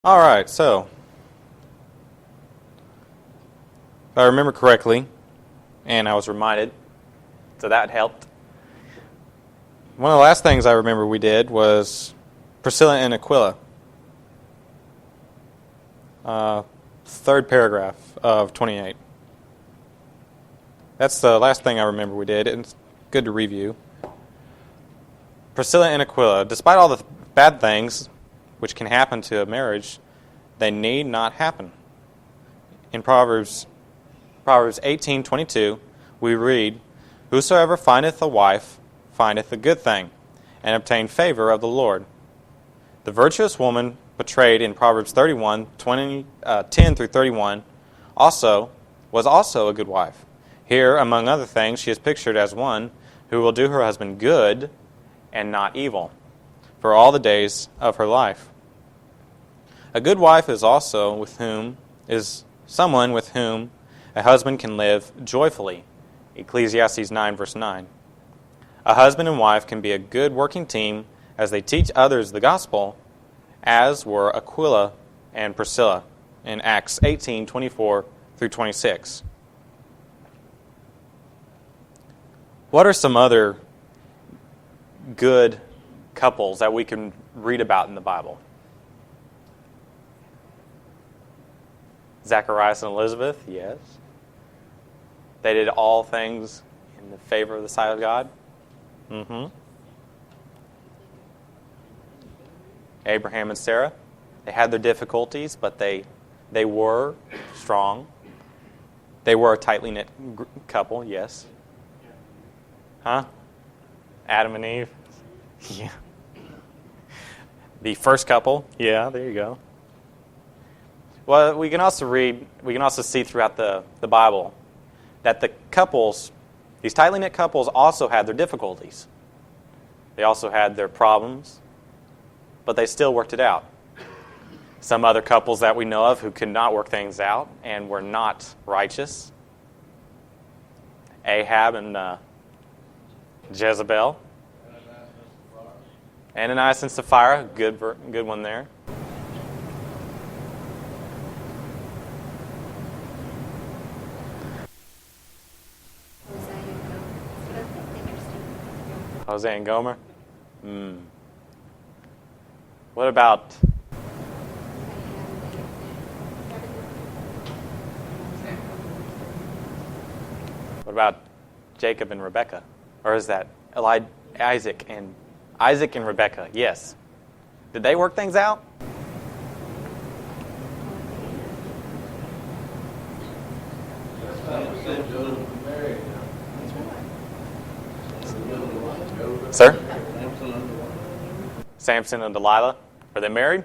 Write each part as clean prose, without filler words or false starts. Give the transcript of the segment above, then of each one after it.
All right, so if I remember correctly, and I was reminded, so that helped. One of the last things I remember we did was Priscilla and Aquila. Third paragraph of 28. That's the last thing I remember we did, and it's good to review. Priscilla and Aquila, despite all the bad things which can happen to a marriage, they need not happen. In Proverbs 18:22, we read, "Whosoever findeth a wife findeth a good thing, and obtain favor of the Lord." The virtuous woman portrayed in Proverbs 10 through 31 was also a good wife. Here, among other things, she is pictured as one who will do her husband good and not evil for all the days of her life. A good wife is someone with whom a husband can live joyfully. Ecclesiastes 9, verse 9. A husband and wife can be a good working team as they teach others the gospel, as were Aquila and Priscilla in Acts 18:24 through 26. What are some other good couples that we can read about in the Bible? Zacharias and Elizabeth, yes. They did all things in the favor of the sight of God. Abraham and Sarah, they had their difficulties, but they were strong. They were a tightly knit couple, yes. Huh? Adam and Eve? Yeah. The first couple, yeah, there you go. Well, we can also see throughout the Bible that the couples, these tightly knit couples, also had their difficulties. They also had their problems, but they still worked it out. Some other couples that we know of who could not work things out and were not righteous. Ahab and Jezebel. Ananias and Sapphira, good one there. Hosea and Gomer? What about Jacob and Rebekah? Or is that Isaac and Rebekah? Yes. Did they work things out? Sir? Samson and Delilah. Are they married?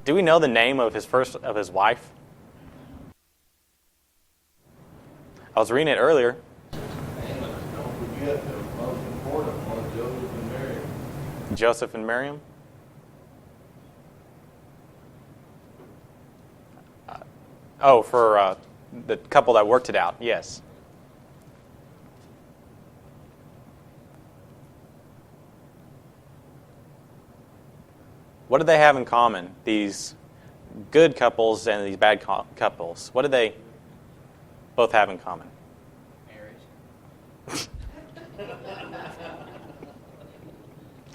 Do we know the name of his wife? I was reading it earlier. Joseph and Miriam. For the couple that worked it out, yes. What do they have in common, these good couples and these bad couples? What do they both have in common? Marriage.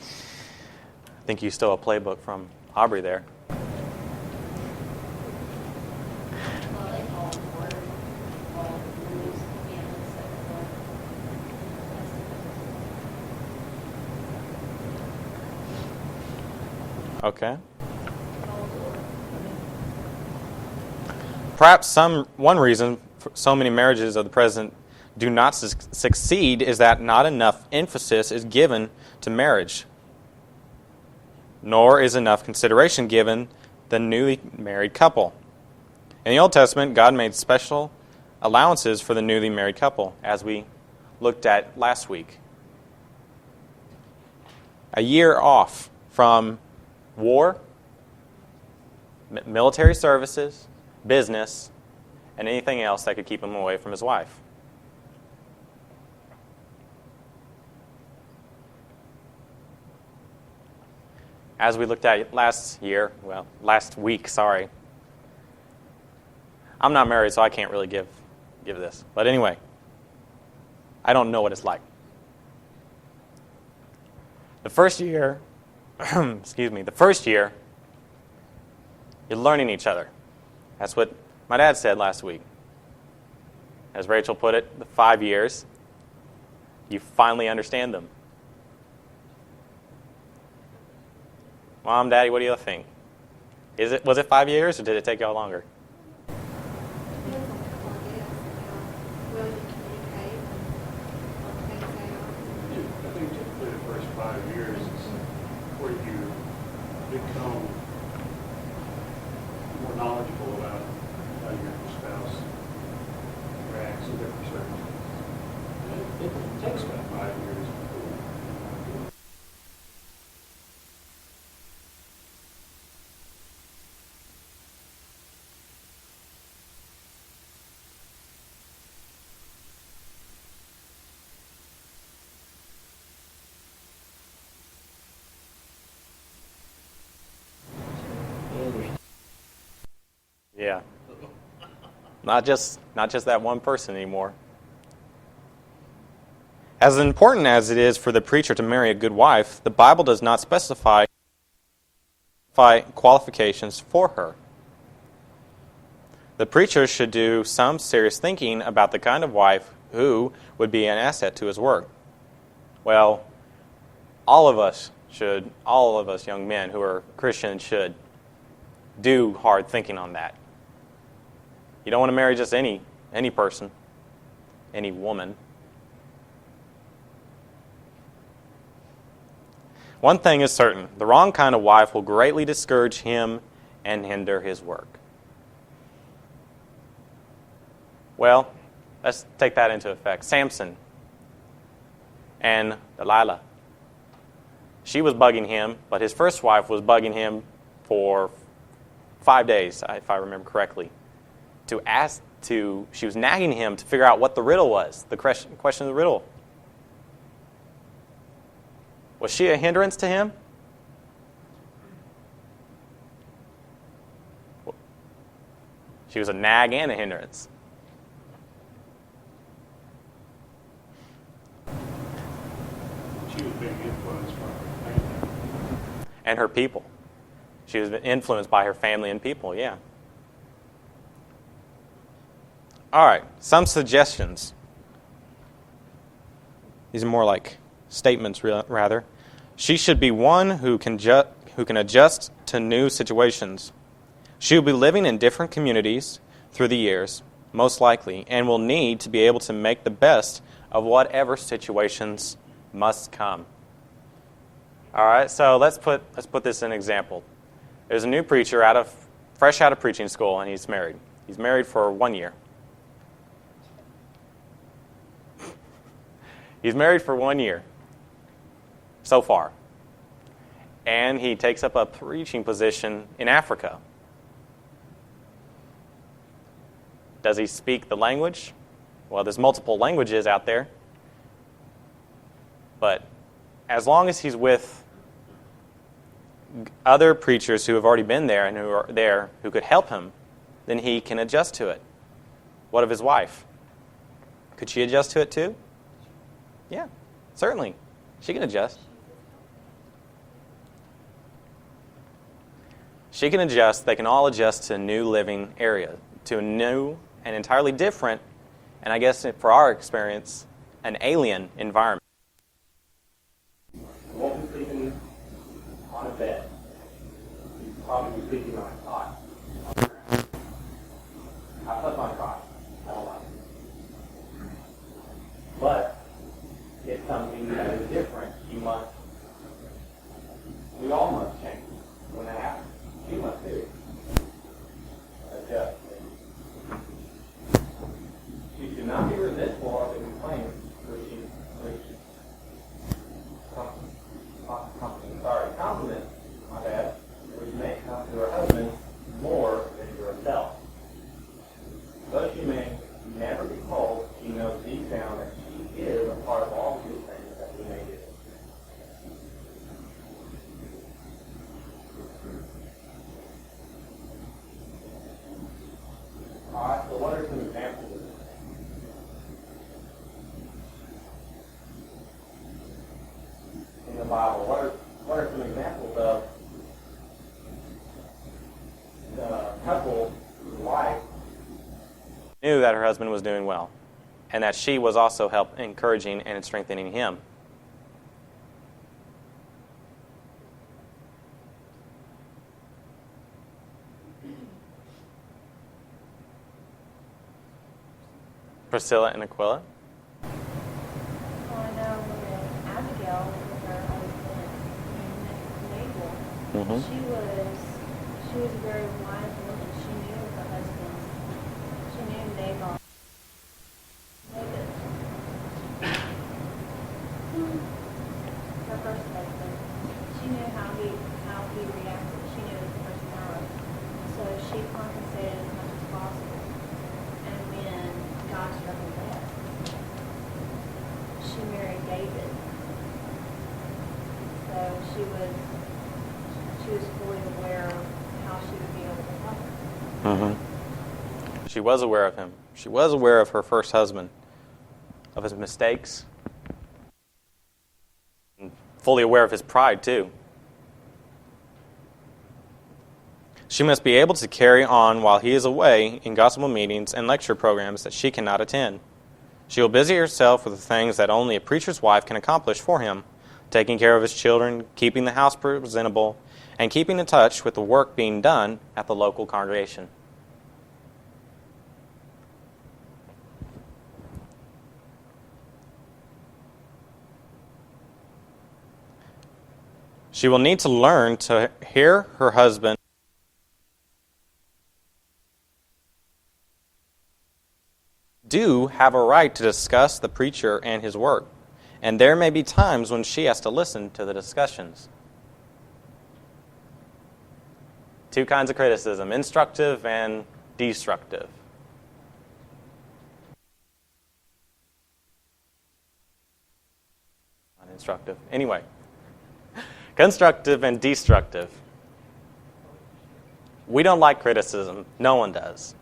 I think you stole a playbook from Aubrey there. Okay. Perhaps one reason for so many marriages of the present do not succeed is that not enough emphasis is given to marriage, nor is enough consideration given the newly married couple. In the Old Testament, God made special allowances for the newly married couple, as we looked at last week. A year off from war, military services, business, and anything else that could keep him away from his wife. as we looked at last week, sorry. I'm not married, so I can't really give this. But anyway, I don't know what it's like. The first year, you're learning each other. That's what my dad said last week. As Rachel put it, the 5 years, you finally understand them. Mom, Daddy, what do you think? Was it 5 years, or did it take y'all longer? Become more knowledgeable about how your spouse reacts in different circumstances. It takes about 5 years. Yeah. Not just that one person anymore. As important as it is for the preacher to marry a good wife, the Bible does not specify qualifications for her. The preacher should do some serious thinking about the kind of wife who would be an asset to his work. Well, all of us young men who are Christians should do hard thinking on that. You don't want to marry just any person, any woman. One thing is certain, the wrong kind of wife will greatly discourage him and hinder his work. Well, let's take that into effect. Samson and Delilah. She was bugging him, but his first wife was bugging him for 5 days, if I remember correctly. She was nagging him to figure out what the riddle was, the question of the riddle. Was she a hindrance to him? She was a nag and a hindrance. She was being influenced by her family. And her people. She was influenced by her family and people, yeah. All right, some suggestions. These are more like statements, rather. She should be one who can adjust to new situations. She will be living in different communities through the years, most likely, and will need to be able to make the best of whatever situations must come. All right, so let's put this in an example. There's a new preacher fresh out of preaching school, and he's married. He's married for 1 year. He's married for 1 year so far. And he takes up a preaching position in Africa. Does he speak the language? Well, there's multiple languages out there. But as long as he's with other preachers who have already been there and who are there who could help him, then he can adjust to it. What of his wife? Could she adjust to it too? Yeah, certainly. She can adjust. She can adjust. They can all adjust to a new living area, to a new and entirely different, and I guess for our experience, an alien environment. I won't be sleeping on a bed. You'll probably be sleeping on a cot. I slept on a cot. I don't like it. But it's something that is different. We all must change when that happens. You must do. Adjust. She should not be resentful of the complaints which she Knew that her husband was doing well, and that she was also encouraging and strengthening him. Priscilla and Aquila. Well, I know when Abigail was her husband in Nabal, she was a very wise woman. She knew her husband. She knew Nabal. Her first husband. She knew how he reacted. She knew his personality. So she compensated as much as possible. And when God struck her death, she married David. So she was fully aware of how she would be able to help him. She was aware of him. She was aware of her first husband, of his mistakes, and fully aware of his pride, too. She must be able to carry on while he is away in gospel meetings and lecture programs that she cannot attend. She will busy herself with the things that only a preacher's wife can accomplish for him, taking care of his children, keeping the house presentable, and keeping in touch with the work being done at the local congregation. She will need to learn to hear her husband do have a right to discuss the preacher and his work, and there may be times when she has to listen to the discussions. Two kinds of criticism, instructive and destructive. Uninstructive. Anyway, constructive and destructive. We don't like criticism. No one does.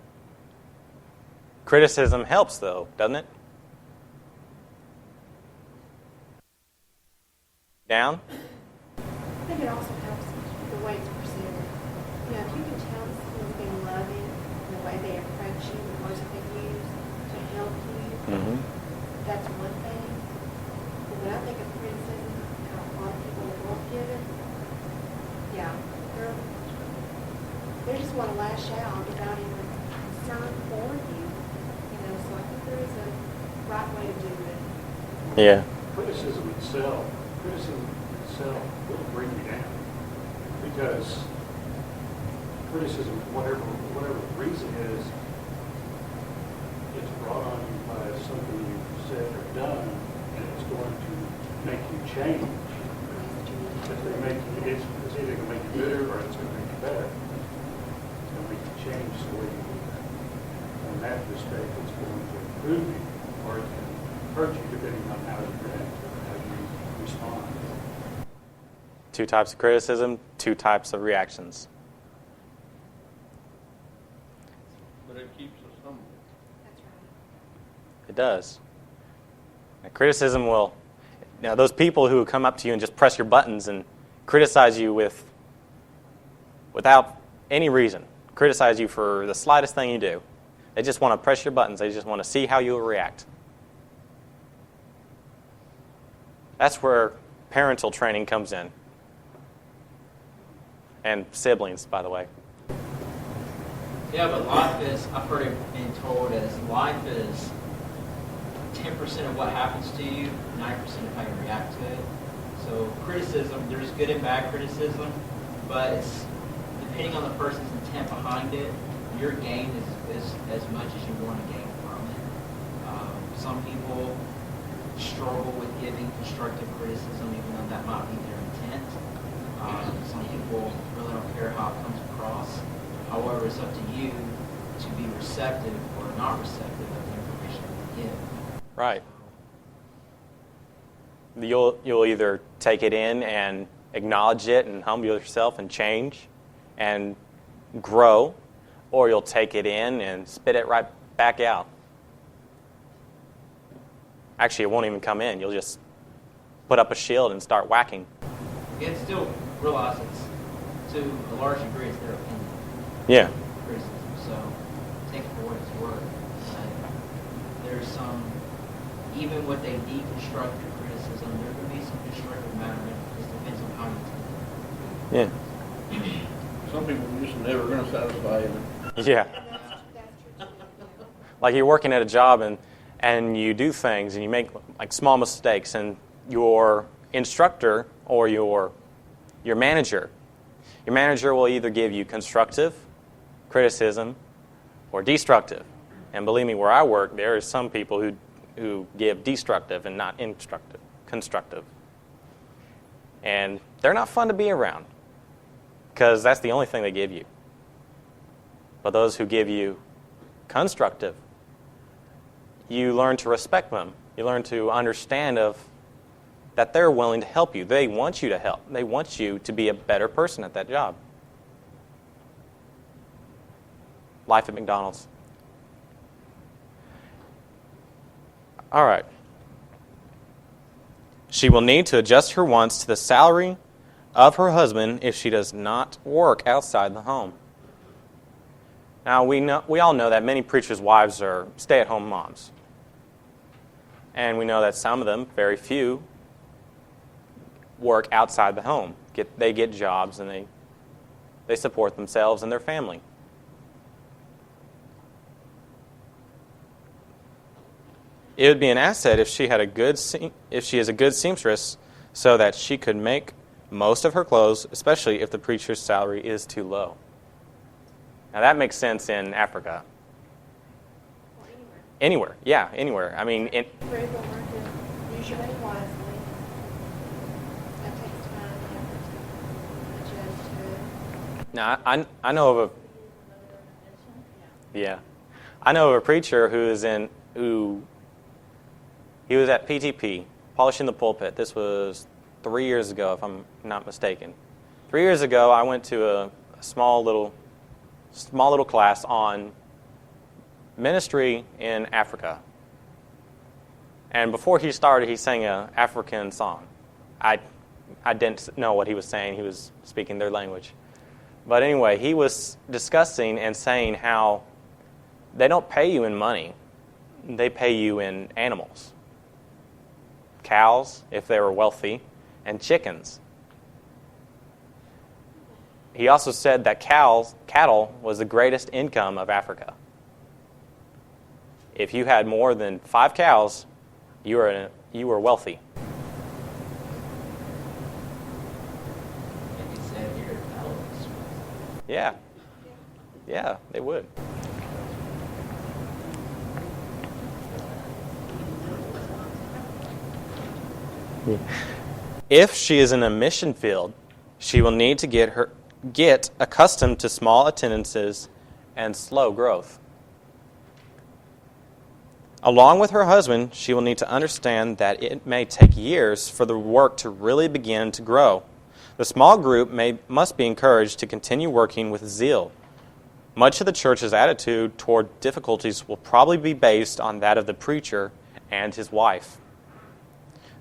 Criticism helps, though, doesn't it? Down? I think it also helps the way it's presented. You know, if you can tell someone's being loving in the way they approach you, the words that they use to help you, that's one thing. But when I think of criticism, how a lot of people won't give it, yeah, they just want to lash out without even concern for you. You know, so I think there is a right way to do it. Yeah. Criticism itself will bring you down, because criticism, whatever the reason is, it's brought on you by something you've said or done, and it's going to make you change. It's either going to make you bitter or it's going to make you better. It's going to make you change the way you do that. In that respect, it's going to improve you, or it can hurt you depending on how you react or how you respond. Two types of criticism, two types of reactions. But it keeps us humble. That's right. It does. Now, criticism will... Now, those people who come up to you and just press your buttons and criticize you without any reason, criticize you for the slightest thing you do, they just want to press your buttons. They just want to see how you will react. That's where parental training comes in. And siblings, by the way. Yeah, but life is, I've heard it being told as life is 10% of what happens to you, 90% of how you react to it. So criticism, there's good and bad criticism, but it's depending on the person's intent behind it, your gain is as much as you want to gain from it. Some people struggle with giving constructive criticism, even though that might be their intent. Some people really don't care how it comes across. However, it's up to you to be receptive or not receptive of the information you give. Right. You'll either take it in and acknowledge it and humble yourself and change and grow, or you'll take it in and spit it right back out. Actually, it won't even come in. You'll just put up a shield and start whacking. Again, still realize it's, to a large degree, it's their opinion. Yeah. Criticism. So take it for what it's worth. there's some, even with a deconstructive criticism, there can be some constructive matter in it. It just depends on how you take it. Yeah. Some people are just never going to satisfy you. Yeah. And that's true too. Like you're working at a job and you do things and you make like small mistakes, and your instructor or your manager will either give you constructive criticism or destructive. And believe me, where I work, there are some people who give destructive and not constructive. And they're not fun to be around because that's the only thing they give you. But those who give you constructive, you learn to respect them. You learn to understand that they're willing to help you. They want you to help. They want you to be a better person at that job. Life at McDonald's. All right. She will need to adjust her wants to the salary of her husband if she does not work outside the home. Now, we all know that many preachers' wives are stay-at-home moms. And we know that some of them, very few, work outside the home. They get jobs and they support themselves and their family. It would be an asset if she is a good seamstress, so that she could make most of her clothes, especially if the preacher's salary is too low. Now that makes sense in Africa. Or anywhere. Anywhere, yeah, anywhere. I mean, Frugal workers, use your money wisely. That takes time and effort to adjust to it. now I know of a preacher who he was at PTP, polishing the pulpit. This was 3 years ago, if I'm not mistaken. 3 years ago, I went to a small little class on ministry in Africa. And before he started, he sang an African song. I didn't know what he was saying. He was speaking their language. But anyway, he was discussing and saying how they don't pay you in money. They pay you in animals. Cows, if they were wealthy, and chickens. He also said that cattle was the greatest income of Africa. If you had more than 5 cows, you were wealthy. Like you said here, elephants. Yeah, they would. If she is in a mission field, she will need to get accustomed to small attendances and slow growth. Along with her husband, she will need to understand that it may take years for the work to really begin to grow. The small group must be encouraged to continue working with zeal. Much of the church's attitude toward difficulties will probably be based on that of the preacher and his wife.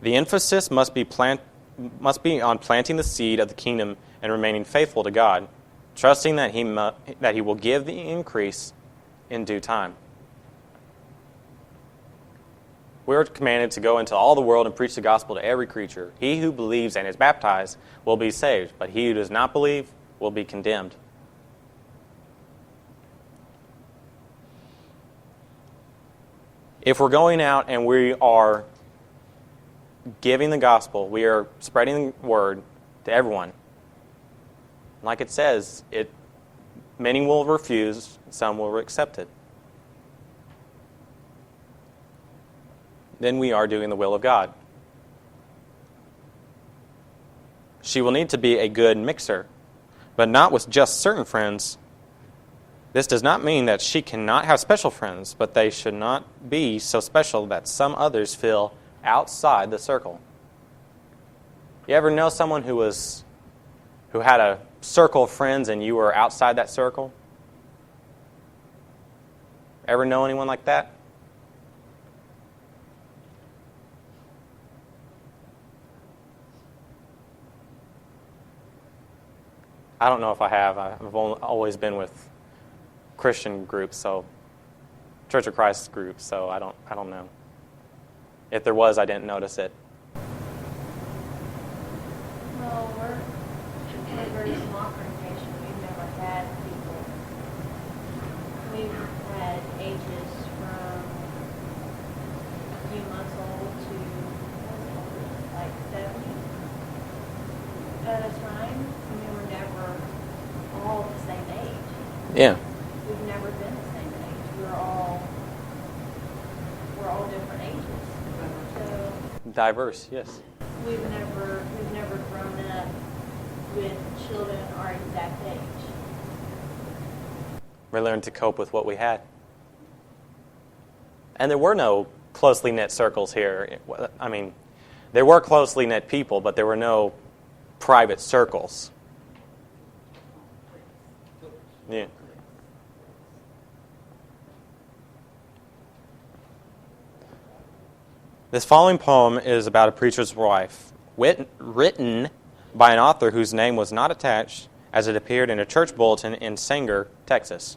The emphasis must be on planting the seed of the kingdom and remaining faithful to God, trusting that He will give the increase in due time. We are commanded to go into all the world and preach the gospel to every creature. He who believes and is baptized will be saved, but he who does not believe will be condemned. If we're going out and we are giving the gospel, we are spreading the word to everyone. Like it says, many will refuse, some will accept it. Then we are doing the will of God. She will need to be a good mixer, but not with just certain friends. This does not mean that she cannot have special friends, but they should not be so special that some others feel outside the circle. You ever know someone who had a circle of friends and you were outside that circle? Ever know anyone like that? I don't know if I have. I've always been with Christian groups, so Church of Christ group, so I don't know. If there was, I didn't notice it. Well, we're a very small congregation. We've never had people. We've had ages from a few months old to like 70 at a time. And we were never all the same age. Yeah. We've never been the same age. We're all different ages. So Diverse, yes. we've never grown up with children our exact age. We learned to cope with what we had. And there were no closely knit circles here. I mean, there were closely knit people, but there were no private circles. Yeah. This following poem is about a preacher's wife, written by an author whose name was not attached as it appeared in a church bulletin in Sanger, Texas.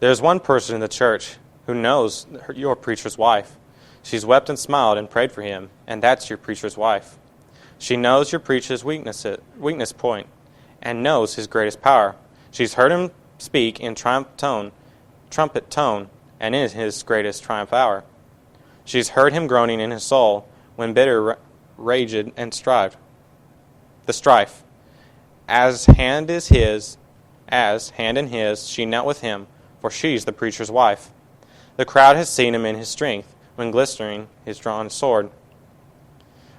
There is one person in the church who knows your preacher's wife. She's wept and smiled and prayed for him, and that's your preacher's wife. She knows your preacher's weakness point and knows his greatest power. She's heard him speak in trumpet tone, and in his greatest triumph hour. She's heard him groaning in his soul when bitter raged and strife. The strife. As hand in his, she knelt with him, for she's the preacher's wife. The crowd has seen him in his strength, when glistening his drawn sword.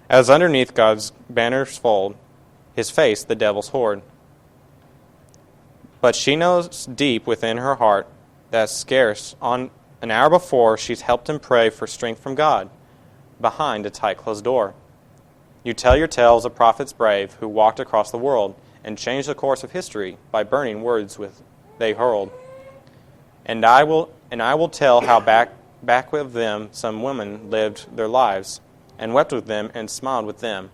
As underneath God's banner's fold, his face the devil's horde. But she knows deep within her heart that scarce on an hour before she's helped him pray for strength from God behind a tight closed door. You tell your tales of prophets brave who walked across the world and changed the course of history by burning words they hurled. And I will tell how back with them some women lived their lives and wept with them and smiled with them.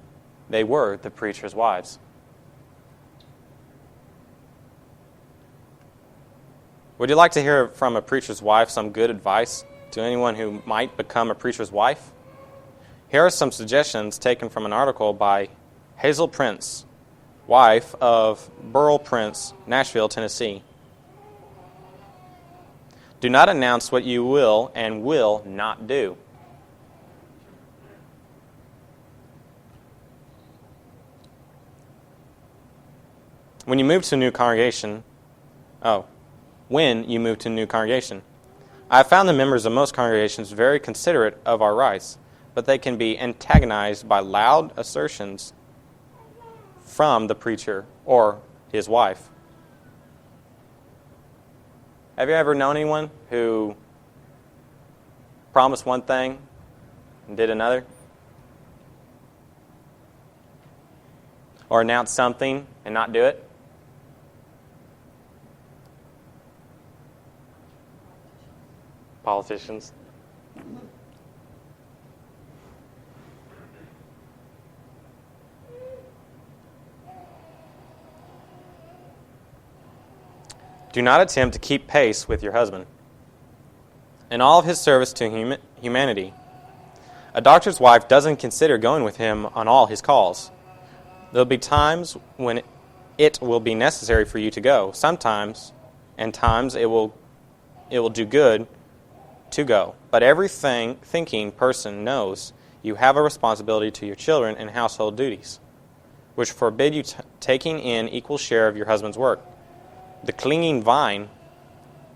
They were the preacher's wives. Would you like to hear from a preacher's wife some good advice to anyone who might become a preacher's wife? Here are some suggestions taken from an article by Hazel Prince, wife of Burl Prince, Nashville, Tennessee. Do not announce what you will and will not do. When you move to a new congregation, I have found the members of most congregations very considerate of our rights, but they can be antagonized by loud assertions from the preacher or his wife. Have you ever known anyone who promised one thing and did another? Or announced something and not do it? Politicians. Do not attempt to keep pace with your husband in all of his service to humanity. A doctor's wife doesn't consider going with him on all his calls. There will be times when it will be necessary for you to go. Sometimes, and times it will do good to go. But every thinking person knows you have a responsibility to your children and household duties, which forbid you taking in equal share of your husband's work. The clinging vine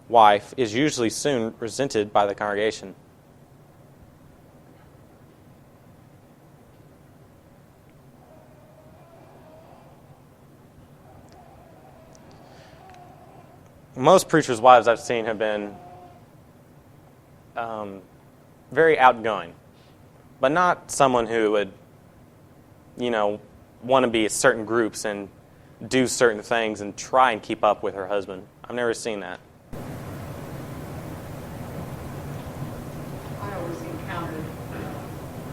wife is usually soon resented by the congregation. Most preachers' wives I've seen have been very outgoing, but not someone who would, want to be at certain groups and do certain things and try and keep up with her husband. I've never seen that. I always encountered,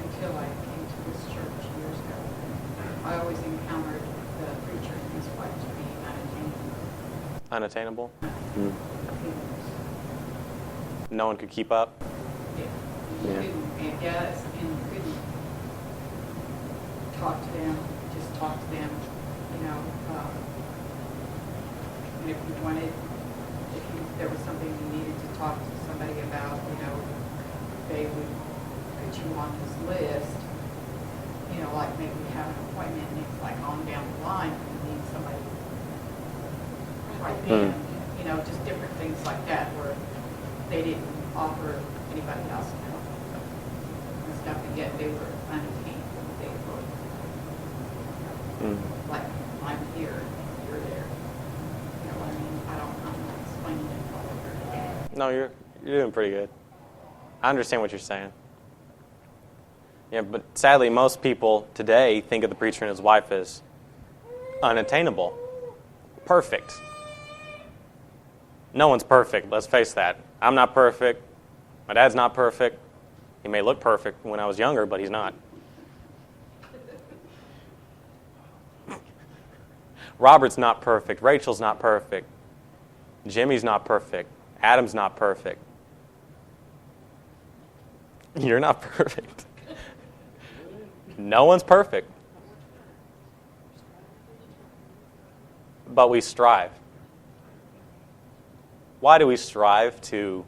until I came to this church years ago, I always encountered the preacher and his wife to be unattainable. Unattainable? no one could keep up. Yeah. Yeah. And yes, and you couldn't talk to them, just talk to them, you know. And if you wanted, there was something you needed to talk to somebody about, you know, they would put you on this list, you know, like maybe have an appointment and it's like on down the line, you need somebody right then, you know, just different things like that where they didn't offer anybody else help and stuff, and yet they were unattainable. They were like, I'm here, you're there. You know what I mean? I'm not explaining it all over. No, you're doing pretty good. I understand what you're saying. Yeah, but sadly, most people today think of the preacher and his wife as unattainable, perfect. No one's perfect, let's face that. I'm not perfect. My dad's not perfect. He may look perfect when I was younger, but he's not. Robert's not perfect. Rachel's not perfect. Jimmy's not perfect. Adam's not perfect. You're not perfect. No one's perfect. But we strive. Why do we strive to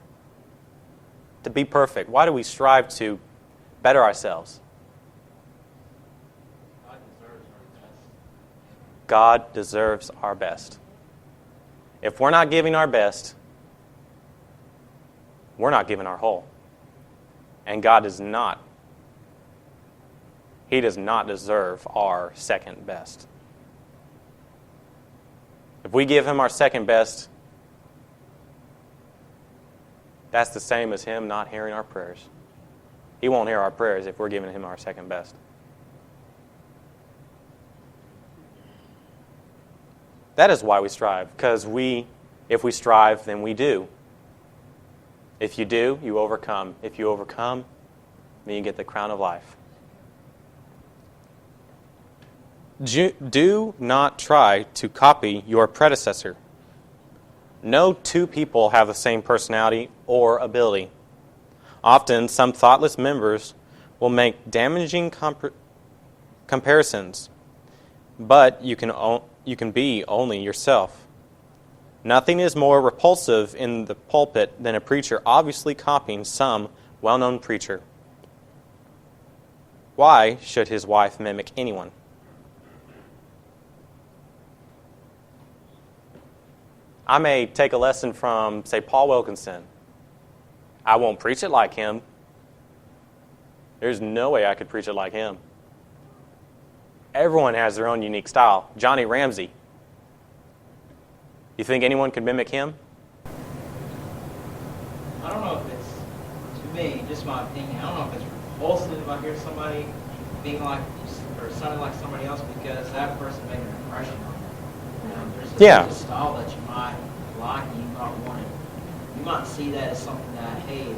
be perfect? Why do we strive to better ourselves? God deserves our best. If we're not giving our best, we're not giving our whole. And God does not. He does not deserve our second best. If we give Him our second best, that's the same as Him not hearing our prayers. He won't hear our prayers if we're giving Him our second best. That is why we strive, because if we strive, then we do. If you do, you overcome. If you overcome, then you get the crown of life. Do not try to copy your predecessor. No two people have the same personality or ability. Often, some thoughtless members will make damaging comparisons, but you can be only yourself. Nothing is more repulsive in the pulpit than a preacher obviously copying some well-known preacher. Why should his wife mimic anyone? I may take a lesson from, say, Paul Wilkinson. I won't preach it like him. There's no way I could preach it like him. Everyone has their own unique style. Johnny Ramsey. You think anyone could mimic him? I don't know if it's, to me, just my opinion, I don't know if it's repulsive if I hear somebody being like, or sounding like somebody else because that person made an impression on me. There's a style that you might like and you might want it. You might see that as something that, hey,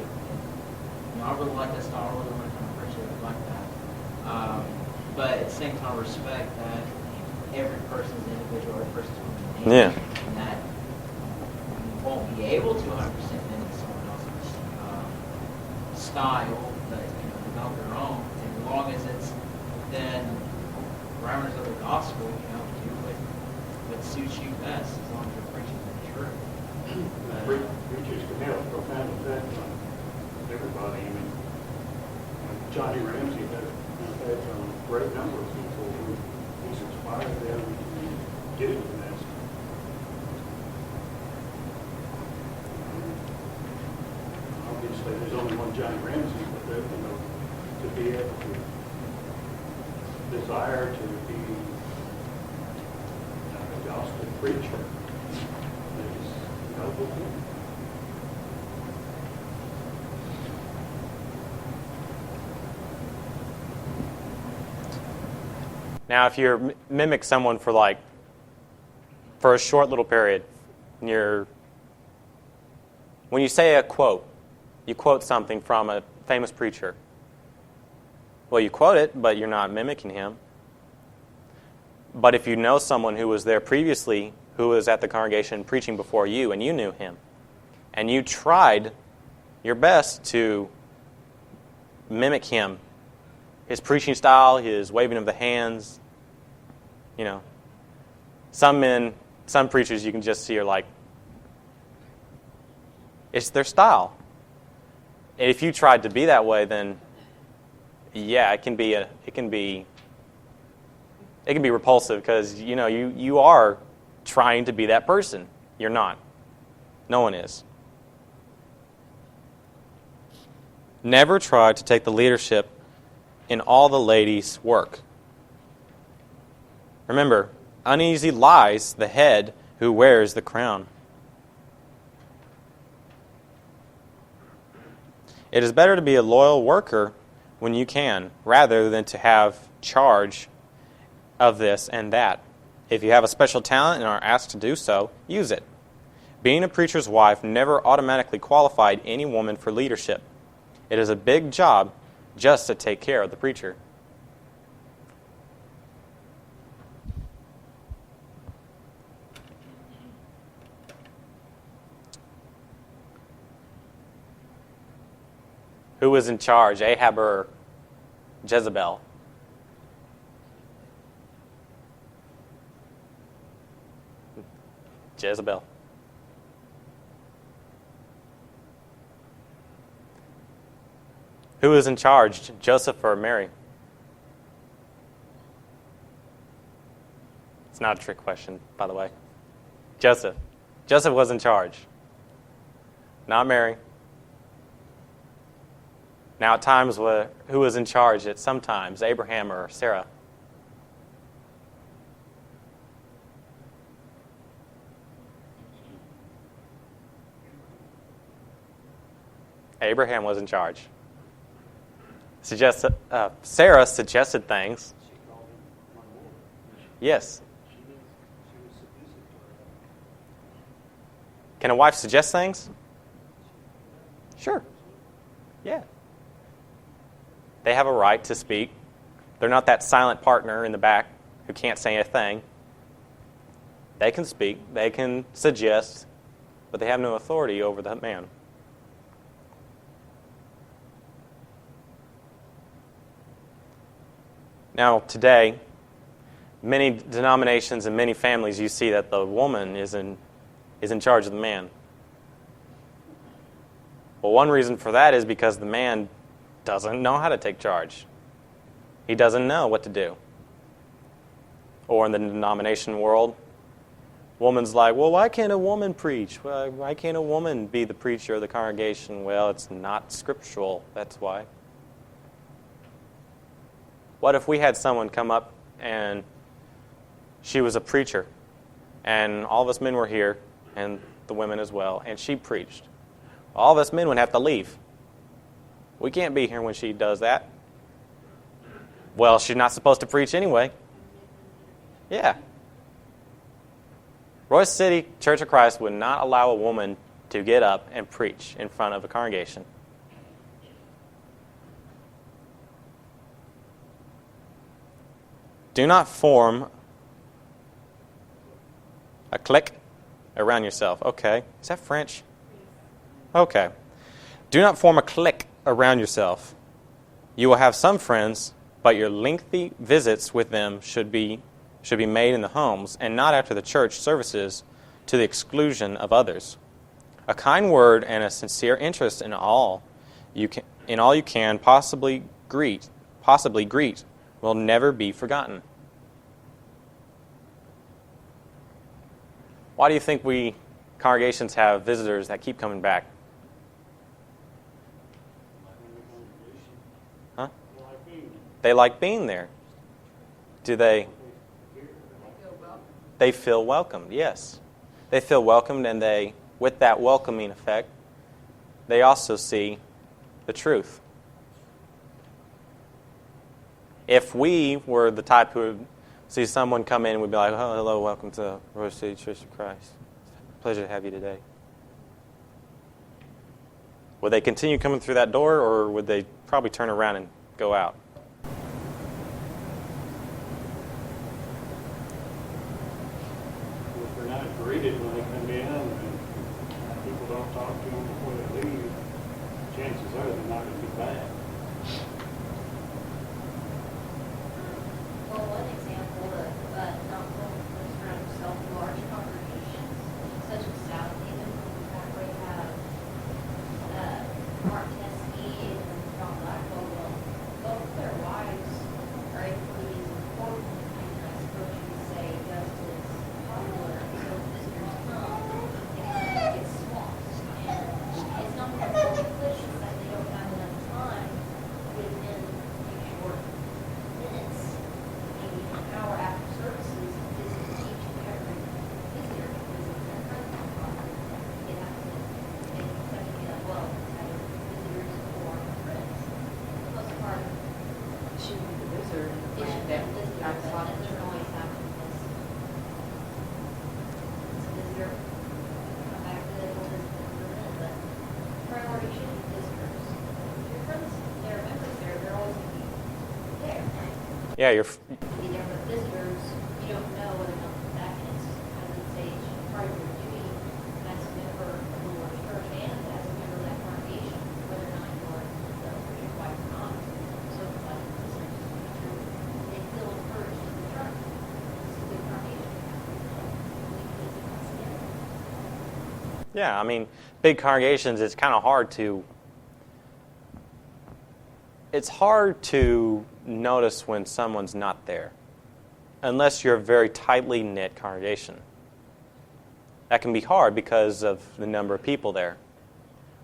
I really like that style, I really want to appreciate it like that. But at the same time, respect that every person's individual, every person's unique. Yeah. And that you won't be able to 100% mimic someone else's style, but develop your own. And as long as it's within parameters of the gospel, do what suits you best, as long as you're preaching the truth. Preachers can have a profound effect on everybody. I mean, Johnny Ramsey had a great number of people who he's inspired them to get into this. Obviously, there's only one Johnny Ramsey, but to be able to desire to be a gospel preacher is noble. Now, if you mimic someone for a short little period, when you say a quote, you quote something from a famous preacher. Well, you quote it, but you're not mimicking him. But if you know someone who was there previously, who was at the congregation preaching before you, and you knew him, and you tried your best to mimic him. His preaching style, his waving of the hands. Some preachers you can just see are like, it's their style. And if you tried to be that way, then yeah, it can be repulsive because you are trying to be that person. You're not. No one is. Never try to take the leadership in all the ladies' work. Remember, uneasy lies the head who wears the crown. It is better to be a loyal worker when you can, rather than to have charge of this and that. If you have a special talent and are asked to do so, use it. Being a preacher's wife never automatically qualified any woman for leadership. It is a big job just to take care of the preacher. Who was in charge, Ahab or Jezebel? Jezebel. Who was in charge, Joseph or Mary? It's not a trick question, by the way. Joseph. Joseph was in charge. Not Mary. Now at times, who was in charge at sometimes, Abraham or Sarah? Abraham was in charge. Sarah suggested things. Yes. Can a wife suggest things? Sure. Yeah. They have a right to speak. They're not that silent partner in the back who can't say a thing. They can speak. They can suggest, but they have no authority over the man. Now, today, many denominations and many families, you see that the woman is in charge of the man. Well, one reason for that is because the man doesn't know how to take charge. He doesn't know what to do. Or in the denomination world, woman's like, well, why can't a woman preach? Well, why can't a woman be the preacher of the congregation? Well, it's not scriptural, that's why. What if we had someone come up and she was a preacher and all of us men were here and the women as well, and she preached? All of us men would have to leave. We can't be here when she does that. Well, she's not supposed to preach anyway. Yeah. Royse City Church of Christ would not allow a woman to get up and preach in front of a congregation. Do not form a clique around yourself. Okay. Is that French? Okay. Do not form a clique around yourself. You will have some friends, but your lengthy visits with them should be made in the homes and not after the church services to the exclusion of others. A kind word and a sincere interest in all you can possibly greet will never be forgotten. Why do you think we congregations have visitors that keep coming back? Huh? They like being there. Do they? They feel welcomed, yes. They feel welcomed, and with that welcoming effect, they also see the truth. If we were the type who would see someone come in and we'd be like, oh, hello, welcome to Royse City Church of Christ. Pleasure to have you today. Would they continue coming through that door, or would they probably turn around and go out? If they're not greeted when they come in, and people don't talk to them before they leave, shouldn't be the visitor, Yeah, like that outside of doesn't church. always happen because it's a visitor, come back to the old visitor, but priority should be visitors. If your friends, they're members there, they're always going to be there. Yeah, you're. Be there, but visitors, you don't know whether they'll come back, and it's kind of stage part of your duty as a member of the Lord's church and as a member of that congregation, whether or not you are the preacher's wife or not. So, like, visitors, they feel encouraged to return. It's a good congregation. We can visit once again. Yeah, I mean, big congregations, it's kind of hard to. It's hard to notice when someone's not there, unless you're a very tightly knit congregation. That can be hard because of the number of people there.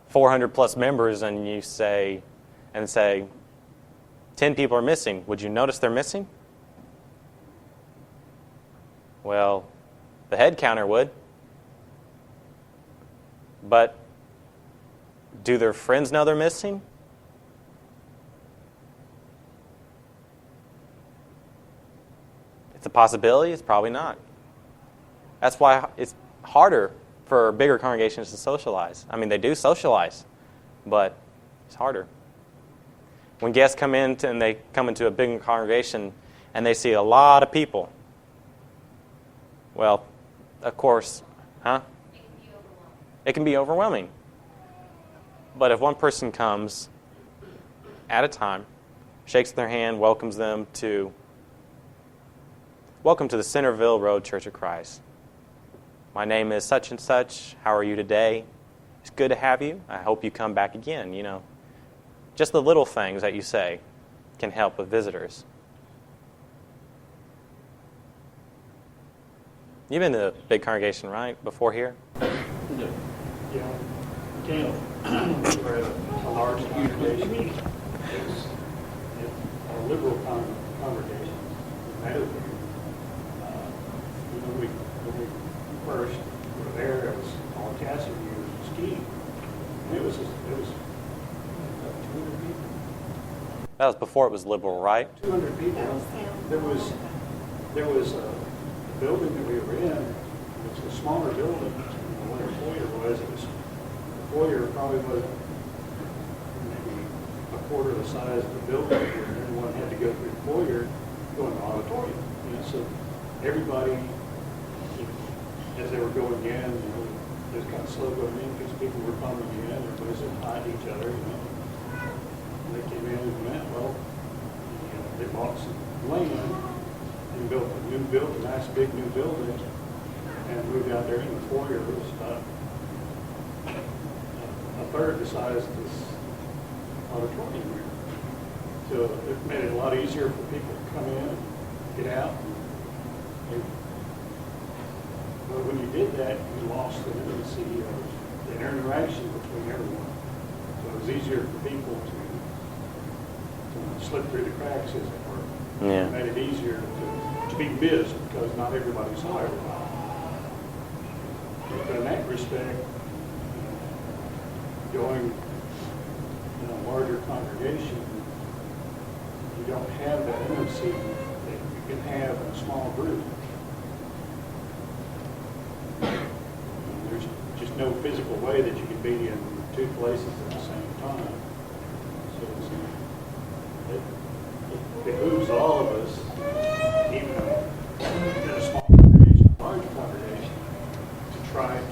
400 plus members, and you say 10 people are missing. Would you notice they're missing? Well, the head counter would. But do their friends know they're missing? It's a possibility. It's probably not. That's why it's harder for bigger congregations to socialize. I mean, they do socialize, but it's harder. When guests come in and they come into a big congregation and they see a lot of people, well, of course, huh? It can be overwhelming. But if one person comes at a time, shakes their hand, welcomes them to, welcome to the Centerville Road Church of Christ. My name is such and such. How are you today? It's good to have you. I hope you come back again, you know. Just the little things that you say can help with visitors. You've been to a big congregation, right, before here? Yeah, Ken, we're at a large congregation. It's a liberal congregation. When we first were there, it was all Cassidy was skiing. And it was 200 people. That was before it was liberal, right? 200 people. There was a building that we were in. It was a smaller building. Where the foyer was, the foyer probably was maybe a quarter the size of the building, and everyone had to go through the foyer, go in the auditorium. You know, so everybody, as they were going in, you know, it was kind of slow going in because people were coming in, everybody said hi to each other, you know. And they came in and went, well, you know, they bought some land and built a new building, a nice big new building. And moved out there in the foyer. It was about a third the size of this auditorium here. So it made it a lot easier for people to come in, get out. But when you did that, you lost the intimacy of the interaction between everyone. So it was easier for people to slip through the cracks, as it were. Yeah. It made it easier to be missed because not everybody saw everybody. But in that respect, going in a larger congregation, you don't have that intimacy that you can have in a small group. There's just no physical way that you can be in two places at the same time. So it behooves all of us, even in a small congregation, a large congregation, to try to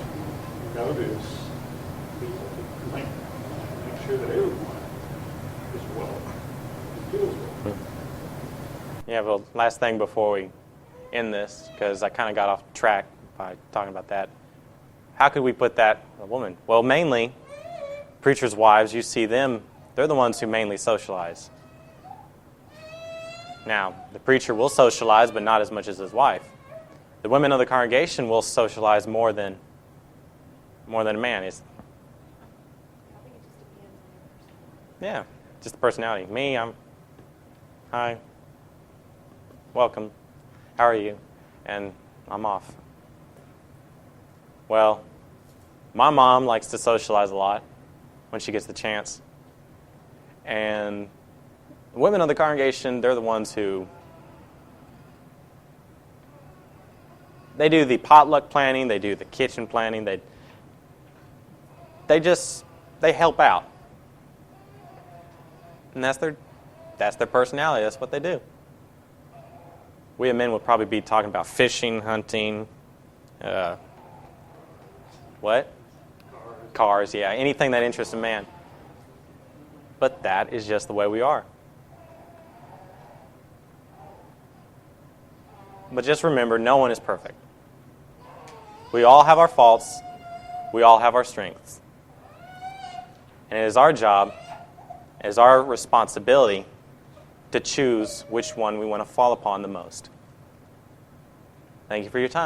notice people, to make sure that everyone is well and feels well. Yeah, well, last thing before we end this, because I kind of got off track by talking about that. How could we put that in a woman? Well, mainly, preachers' wives, you see them, they're the ones who mainly socialize. Now, the preacher will socialize, but not as much as his wife. The women of the congregation will socialize more than a man. It's, I think it just depends on yeah, just the personality. Me, hi, welcome, how are you? And I'm off. Well, my mom likes to socialize a lot when she gets the chance. And The women of the congregation, they're the ones who, they do the potluck planning, they do the kitchen planning, they help out. And that's their personality, that's what they do. We men would probably be talking about fishing, hunting, what? Cars, yeah, anything that interests a man. But that is just the way we are. But just remember, no one is perfect. We all have our faults. We all have our strengths. And it is our job, it is our responsibility to choose which one we want to fall upon the most. Thank you for your time.